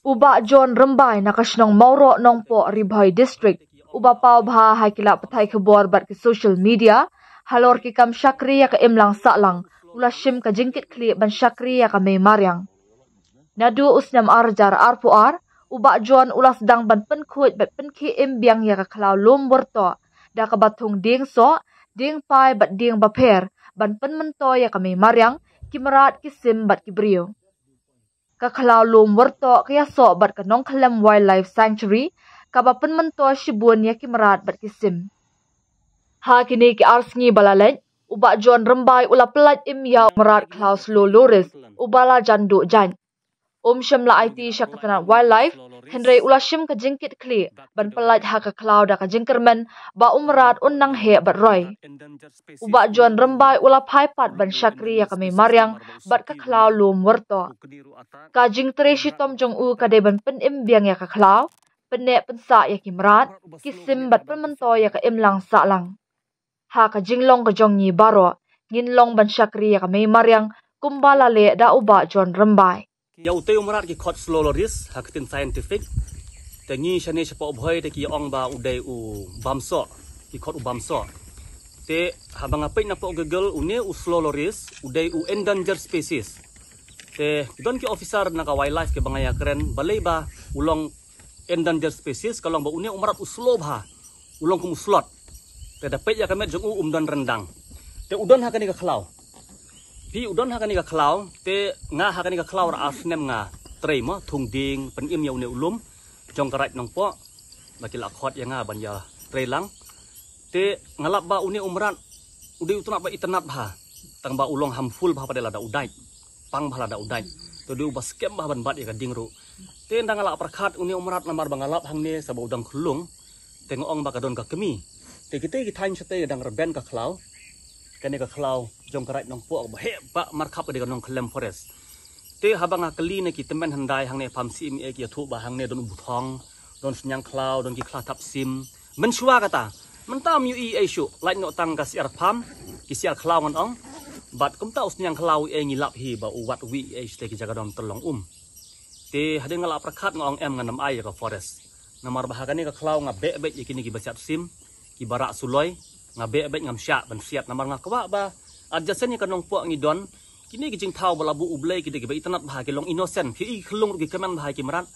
Uba John Rembai nakasnong Mauro Nongpo Ribhoi District. Uba pau bha hakila patai kebor bat ke social media. Halor ki kam syakri ya ka imlang saklang. Ulashim ka jingkit kli ban syakri ya ka may maryang. Nadu usnam arjar arpuar. Uba John ulas dang ban penkut bat penki imbiang ya ka klau lom berto. Da ka batung ding so. Ding pai bat ding baper. Ban pen mento ya ka may maryang. Kimerat kisim bat kibrio. Kaklau lom werto kaya so bat kanong Kelem Wildlife Sanctuary kabapen mento shibun ya kimerat bat kisim. Ha kini ki arsngi balalej uba John Rembai ula pelat imya merat Klaus Loloris ubala jandu jan. Syamla IT Syakatan Wildlife Henry ula shim ka jingkit kli ban pelat ha ka klau da ka jingkermen ba umrat unang he bat roy. Uba John Rembai ula paipat ban syakri ya kami maryang bat ka klau lom werto. Ka jing treshi tom jong u ka de ban pen imbiang ya ka klau penek pensa ya kimrat kisim bat penmento ya ka imlang saklang. Ha ka jinglong ka jong ni baro nginlong ban syakri ya kami maryang kumbala le da uba John Rembai. Ya utai umrat ki kot sloloris hakitin scientific tengi shane sepa obhoi te ki ong ba udai u bamso ki kot u bamso te habang apai na po google une u sloloris udai u endangered species te don ki officer na ka wildlife ke bangaya keren balai ba ulong endangered species kalong ba une umrat u slobha ulong kum slot te dapat ya kamet jong u umdan rendang te udon ha kani ka khlau Pi udon hakani ka klau te nga hakani ka klau ra asnem nga trei mo thung ding pen im yau ne ulum jong karat nong po bakil akhot ya nga ban ya trei lang te ngalap ba uni umrat udi utuna ba itnat ba tang ba ulong harmful ba padela da udai pang bhala da udai to du ba skem ba ban bat ya ka dingru te ndang ngalap prakhat uni umrat namar ba ngalap hang ne sa ba udang khulung te ngong ba ka don ka kemi te kite ki thain sate dang reben ka klau kani ka klau jong karat nong po ba he ba markap de nong Kelem forest te habang akali ne ki temen handai hang ne pham sim e ki thu ba hang ne don buthong don senyang klau don ki kla tap sim men shua kata mentam yu e shu like no tang ka siar pham ki siar klau ngon ong bat kum ta senyang klau e ngilap hi ba wat wi e ste ki jaga don tolong te hadin ngala prakhat ngong em nganam ai ka forest namar ba hakani ka klau nga be be kini ki basiat sim ki barak suloi nga be ngam sya ban siat namar nga kwa ba adjasen ni kanong po ngidon kini kijing thau balabu ublei ki de ba itanat bha ki long innocent ki khlung ki kaman bha ki marat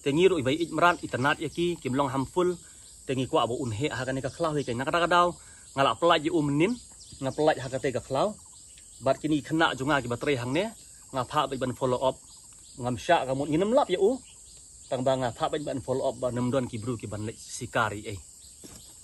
te ngiru ibai it marat itanat yaki kim long harmful te ngi kwa bu unhe ha kani ka khlau hi ke nakada kadaw ngala pelaj ji umnin nga pelaj ha ka te ka khlau bat kini khana junga ki batrei hang ne nga pha ba ban follow up ngam sya ka mun nginam lap ya u tang ba nga pha ba ban follow up ba nam don ki bru ki ban sikari